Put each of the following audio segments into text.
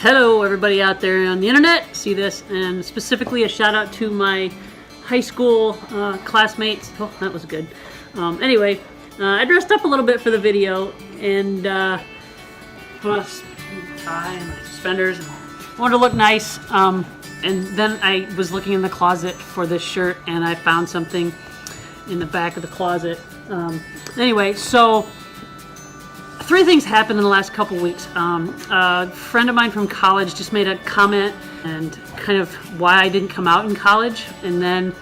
Hello everybody out there on the internet, see this, and specifically a shout out to my high school classmates. Oh, that was good. Anyway, I dressed up a little bit for the video and put on a tie and my suspenders and wanted to look nice. And then I was looking in the closet for this shirt and I found something in the back of the closet. Anyway, so three things happened in the last couple weeks. A friend of mine from college just made a comment and kind of why I didn't come out in college. And then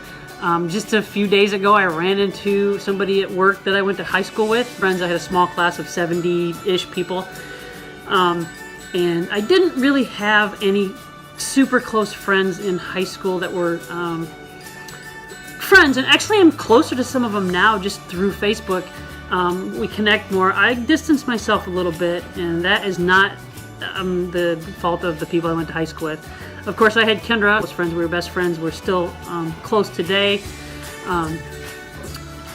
just a few days ago, I ran into somebody at work that I went to high school with. Friends, I had a small class of 70-ish people. And I didn't really have any super close friends in high school that were friends. And actually, I'm closer to some of them now just through Facebook. We connect more. I distance myself a little bit, and that is not the fault of the people I went to high school with. Of course, I had Kendra. Those friends, we were best friends. We're still close today.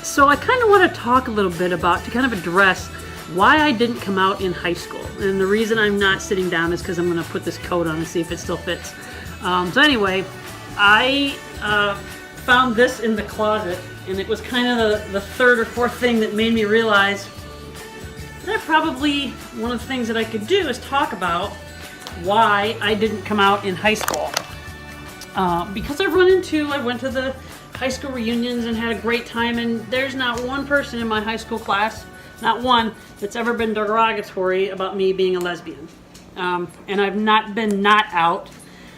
So I kind of want to talk a little bit about, to kind of address why I didn't come out in high school. And the reason I'm not sitting down is because I'm going to put this coat on and see if it still fits. So anyway, I found this in the closet. And it was kind of the third or fourth thing that made me realize that probably one of the things that I could do is talk about why I didn't come out in high school. Because I went to the high school reunions and had a great time, and there's not one person in my high school class, not one, that's ever been derogatory about me being a lesbian. And I've not been not out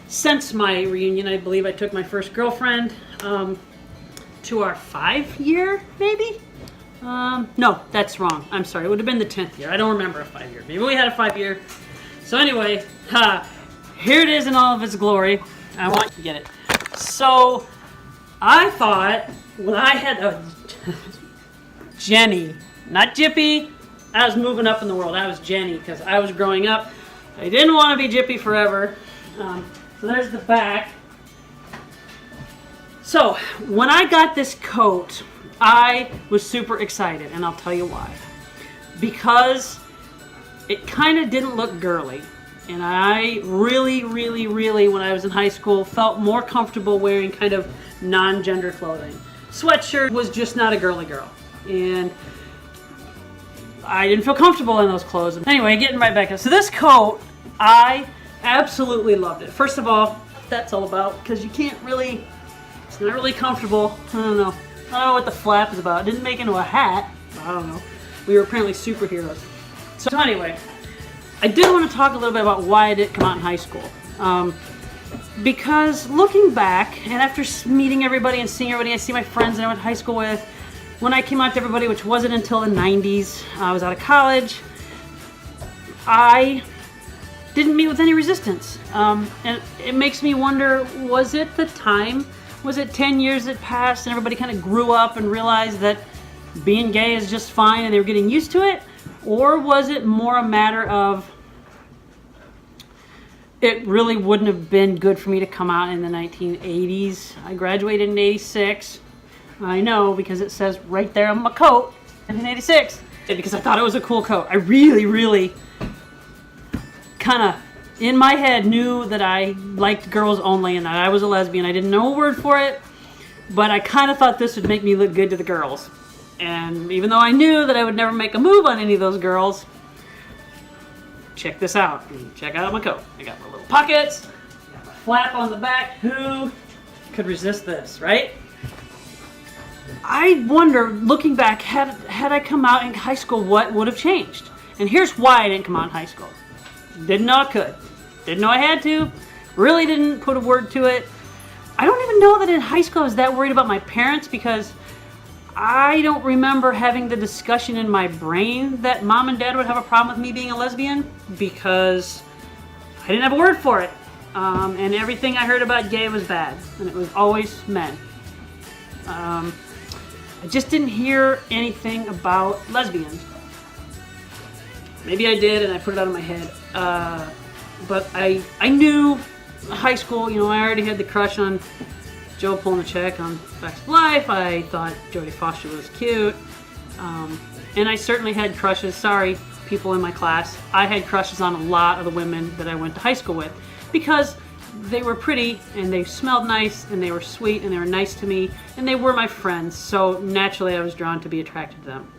since my reunion. I believe I took my first girlfriend to our 5-year, maybe? No, that's wrong. I'm sorry. It would have been the 10th year. I don't remember a 5-year. Maybe we had a 5-year. So anyway, here it is in all of its glory. I want you to get it. So I thought when I had Jenny, not Jippy, I was moving up in the world. I was Jenny because I was growing up. I didn't want to be Jippy forever. So there's the back. So, when I got this coat, I was super excited, and I'll tell you why. Because it kind of didn't look girly, and I really, when I was in high school, felt more comfortable wearing kind of non-gender clothing. Sweatshirt was just not a girly girl, and I didn't feel comfortable in those clothes. Anyway, getting right back up. So this coat, I absolutely loved it. First of all, that's all about, because you can't really... It's not really comfortable. I don't know what the flap is about. It didn't make it into a hat. I don't know. We were apparently superheroes. So anyway, I did want to talk a little bit about why I didn't come out in high school. Because looking back, and after meeting everybody and seeing everybody, I see my friends that I went to high school with. When I came out to everybody, which wasn't until the 90s, I was out of college, I didn't meet with any resistance. And it makes me wonder, was it the time? Was it 10 years that passed and everybody kind of grew up and realized that being gay is just fine and they were getting used to it? Or was it more a matter of it really wouldn't have been good for me to come out in the 1980s? I graduated in 86. I know because it says right there on my coat, 1986. Because I thought it was a cool coat. I really kind of in my head knew that I liked girls only and that I was a lesbian. I didn't know a word for it, but I kind of thought this would make me look good to the girls. And even though I knew that I would never make a move on any of those girls, check this out. Check out my coat. I got my little pockets, got my flap on the back. Who could resist this, right? I wonder, looking back, had I come out in high school, what would have changed? And here's why I didn't come out in high school. Didn't know I could. Didn't know I had to. Really didn't put a word to it. I don't even know that in high school I was that worried about my parents because I don't remember having the discussion in my brain that mom and dad would have a problem with me being a lesbian because I didn't have a word for it. And everything I heard about gay was bad. And it was always men. I just didn't hear anything about lesbians. Maybe I did and I put it out of my head. But I knew high school, you know, I already had the crush on Joe Polnicek on Facts of Life. I thought Jodie Foster was cute. And I certainly had crushes, sorry, people in my class, I had crushes on a lot of the women that I went to high school with because they were pretty and they smelled nice and they were sweet and they were nice to me and they were my friends. So naturally I was drawn to be attracted to them.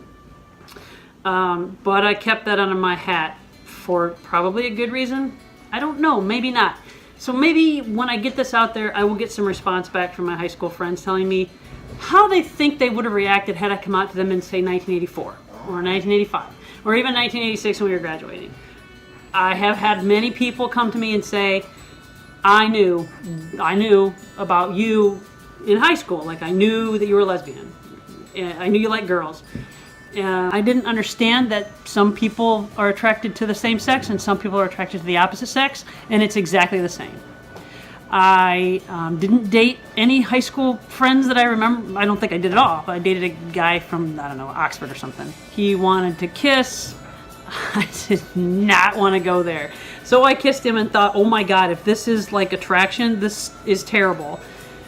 But I kept that under my hat for probably a good reason. I don't know, maybe not. So maybe when I get this out there, I will get some response back from my high school friends telling me how they think they would have reacted had I come out to them in, say, 1984 or 1985 or even 1986 when we were graduating. I have had many people come to me and say, I knew about you in high school. Like, I knew that you were a lesbian. I knew you liked girls. I didn't understand that some people are attracted to the same sex and some people are attracted to the opposite sex, and it's exactly the same. I didn't date any high school friends that I remember. I don't think I did at all. I dated a guy from, I don't know, Oxford or something. He wanted to kiss. I did not want to go there. So I kissed him and thought, oh my God, if this is like attraction, this is terrible.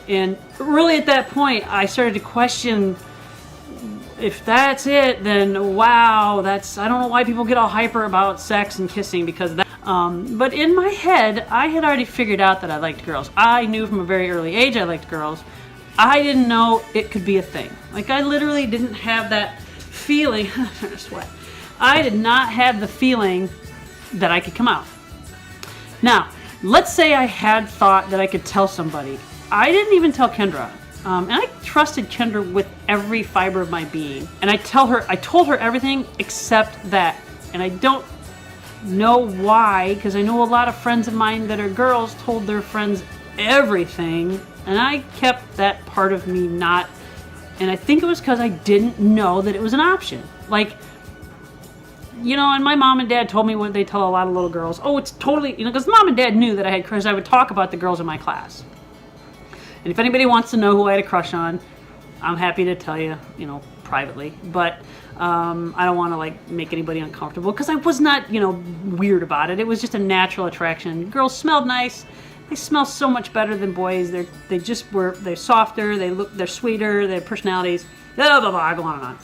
And really at that point, I started to question, if that's it, then wow, I don't know why people get all hyper about sex and kissing because of that. But in my head, I had already figured out that I liked girls. I knew from a very early age I liked girls. I didn't know it could be a thing. Like, I literally didn't have that feeling. I'm starting to sweat. I did not have the feeling that I could come out. Now, let's say I had thought that I could tell somebody. I didn't even tell Kendra. And I trusted Kendra with every fiber of my being. And I told her everything except that. And I don't know why, because I know a lot of friends of mine that are girls told their friends everything. And I kept that part of me not. And I think it was because I didn't know that it was an option. Like, you know, and my mom and dad told me what they tell a lot of little girls. Oh, it's totally, you know, because mom and dad knew that I had crushes. I would talk about the girls in my class. And if anybody wants to know who I had a crush on, I'm happy to tell you, you know, privately. But I don't want to, like, make anybody uncomfortable because I was not, you know, weird about it. It was just a natural attraction. Girls smelled nice. They smell so much better than boys. They're softer. They're sweeter. They have personalities. Blah, blah, blah. I go on and on.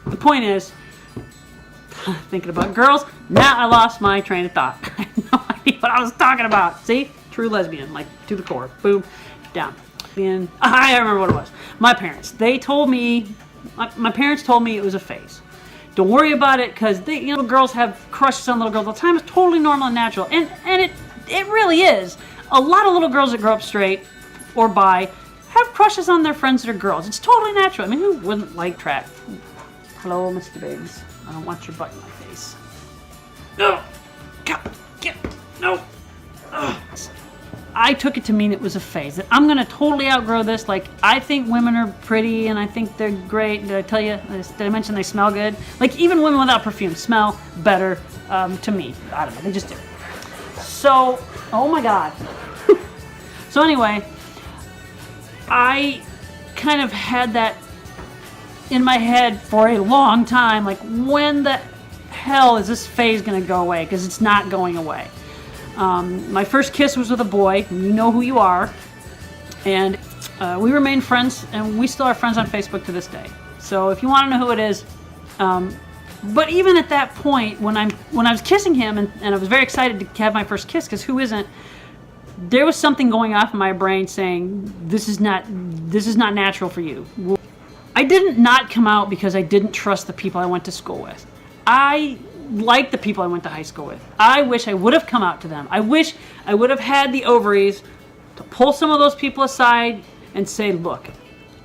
The point is, thinking about girls, now I lost my train of thought. I had no idea what I was talking about. See? True lesbian, like, to the core. Boom. Down. And I remember what it was. My parents. They told me, my parents told me it was a phase. Don't worry about it because you know, girls have crushes on little girls all the time. It's totally normal and natural. And it really is. A lot of little girls that grow up straight or bi have crushes on their friends that are girls. It's totally natural. I mean, who wouldn't like track? Hello, Mr. Biggs. I don't want your butt in my face. No! No! Ugh. I took it to mean it was a phase. That I'm going to totally outgrow this. Like, I think women are pretty and I think they're great. Did I tell you? Did I mention they smell good? Like, even women without perfume smell better to me. I don't know. They just do. So, oh my God. So anyway, I kind of had that in my head for a long time. Like, when the hell is this phase going to go away? Because it's not going away. My first kiss was with a boy, and you know who you are, and we remained friends, and we still are friends on Facebook to this day. So if you want to know who it is, but even at that point, when I was kissing him, and I was very excited to have my first kiss, because who isn't? There was something going off in my brain saying, this is not natural for you. I didn't not come out because I didn't trust the people I went to school with. I like the people I went to high school with. I wish I would have come out to them. I wish I would have had the ovaries to pull some of those people aside and say, look,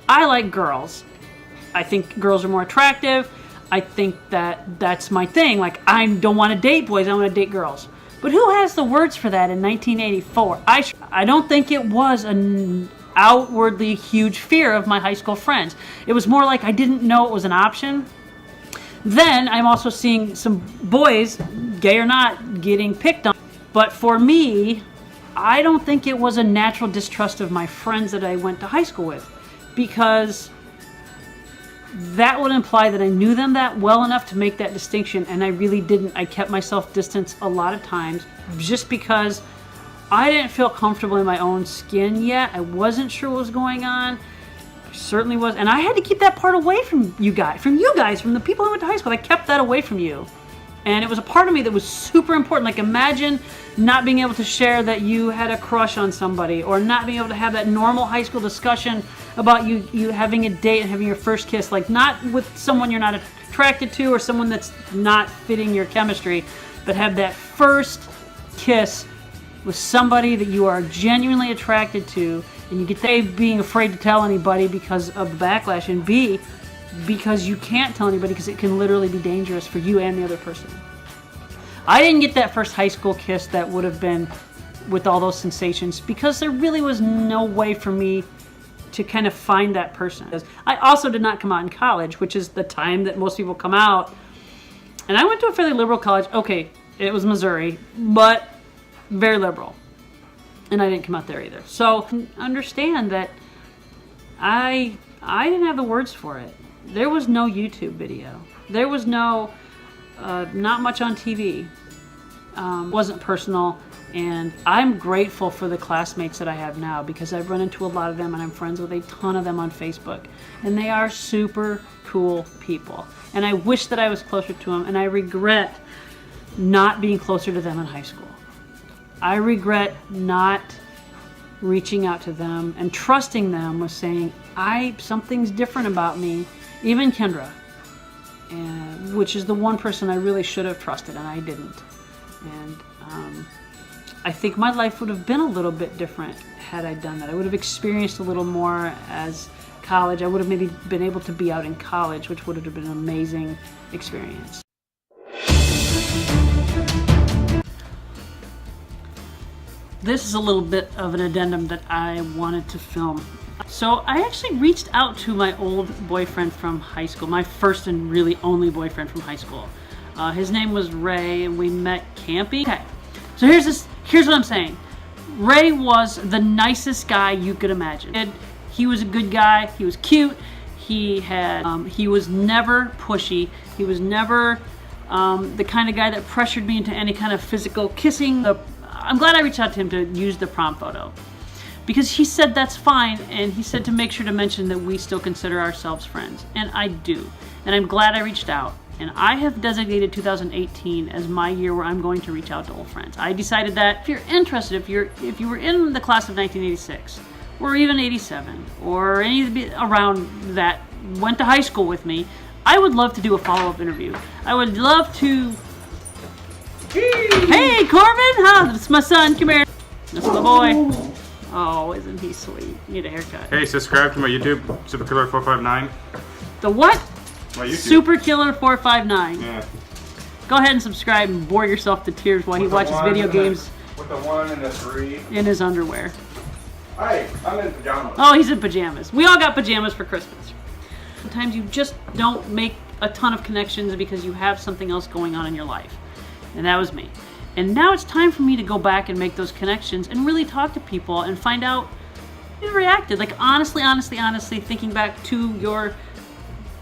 I like girls. I think girls are more attractive. I think that's my thing. Like, I don't want to date boys. I want to date girls. But who has the words for that in 1984? I don't think it was an outwardly huge fear of my high school friends. It was more like I didn't know it was an option. Then I'm also seeing some boys, gay or not, getting picked on. But for me, I don't think it was a natural distrust of my friends that I went to high school with, because that would imply that I knew them that well enough to make that distinction, and I really didn't. I kept myself distance a lot of times just because I didn't feel comfortable in my own skin yet. I wasn't sure what was going on. Certainly was, and I had to keep that part away from you guys, from the people I went to high school. I kept that away from you. And it was a part of me that was super important. Like, imagine not being able to share that you had a crush on somebody, or not being able to have that normal high school discussion about you having a date and having your first kiss. Like, not with someone you're not attracted to or someone that's not fitting your chemistry, but have that first kiss with somebody that you are genuinely attracted to, and you get A, being afraid to tell anybody because of the backlash, and B, because you can't tell anybody because it can literally be dangerous for you and the other person. I didn't get that first high school kiss that would have been with all those sensations because there really was no way for me to kind of find that person. I also did not come out in college, which is the time that most people come out. And I went to a fairly liberal college. Okay, it was Missouri, but very liberal. And I didn't come out there either. So understand that I didn't have the words for it. There was no YouTube video. There was no, not much on TV. Wasn't personal. And I'm grateful for the classmates that I have now because I've run into a lot of them and I'm friends with a ton of them on Facebook. And they are super cool people. And I wish that I was closer to them, and I regret not being closer to them in high school. I regret not reaching out to them and trusting them with saying, something's different about me. Even Kendra, which is the one person I really should have trusted, and I didn't. And I think my life would have been a little bit different had I done that. I would have experienced a little more as college. I would have maybe been able to be out in college, which would have been an amazing experience. This is a little bit of an addendum that I wanted to film. So I actually reached out to my old boyfriend from high school, my first and really only boyfriend from high school. His name was Ray, and we met camping. Okay, so here's what I'm saying. Ray was the nicest guy you could imagine. He was a good guy. He was cute. He was never pushy. He was never the kind of guy that pressured me into any kind of physical kissing. I'm glad I reached out to him to use the prom photo because he said that's fine, and he said to make sure to mention that we still consider ourselves friends, and I do. And I'm glad I reached out, and I have designated 2018 as my year where I'm going to reach out to old friends. I decided that if you're interested, if you were in the class of 1986 or even 87 or any around that went to high school with me, I would love to do a follow-up interview. I would love to. Hey, Corbin! Huh? That's my son. Come here. That's my boy. Oh, isn't he sweet? You need a haircut. Hey, subscribe to my YouTube, Superkiller459. The what? My YouTube. Superkiller459. Yeah. Go ahead and subscribe and bore yourself to tears while he watches video games. With the 1 and the 3. In his underwear. Hey, I'm in pajamas. Oh, he's in pajamas. We all got pajamas for Christmas. Sometimes you just don't make a ton of connections because you have something else going on in your life. And that was me. And now it's time for me to go back and make those connections and really talk to people and find out how you reacted. Like, honestly, thinking back to your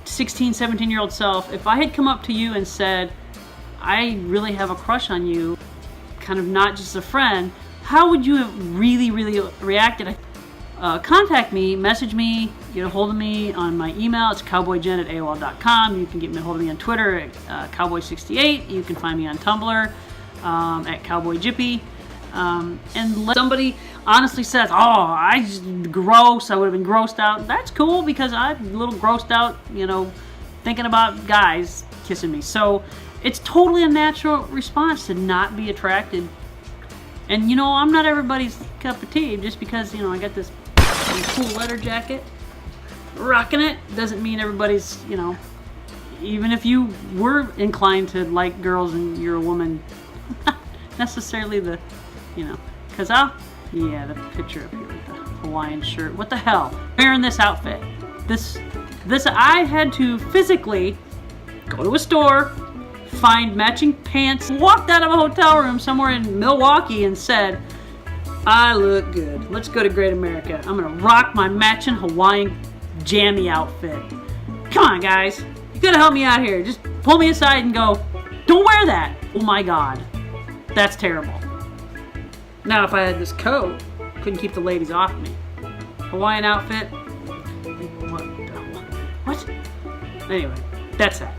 16, 17-year-old self, if I had come up to you and said, I really have a crush on you, kind of not just a friend, how would you have really reacted? Contact me, message me, get a hold of me on my email. It's cowboyjen@aol.com. You can get me a hold of me on Twitter at cowboy68. You can find me on Tumblr at cowboyjippy. And let somebody honestly says, oh, I just gross, I would have been grossed out. That's cool because I'm a little grossed out, thinking about guys kissing me. So it's totally a natural response to not be attracted. And I'm not everybody's cup of tea just because, I got this cool leather jacket, rocking it, doesn't mean everybody's, even if you were inclined to like girls and you're a woman, not necessarily the, because the picture up here with the Hawaiian shirt. What the hell? Wearing this outfit. This, I had to physically go to a store, find matching pants, walked out of a hotel room somewhere in Milwaukee and said, I look good. Let's go to Great America. I'm gonna rock my matching Hawaiian jammy outfit. Come on, guys. You gotta help me out here. Just pull me aside and go, don't wear that. Oh my God. That's terrible. Now, if I had this coat, couldn't keep the ladies off me. Hawaiian outfit. What? Anyway, that's that.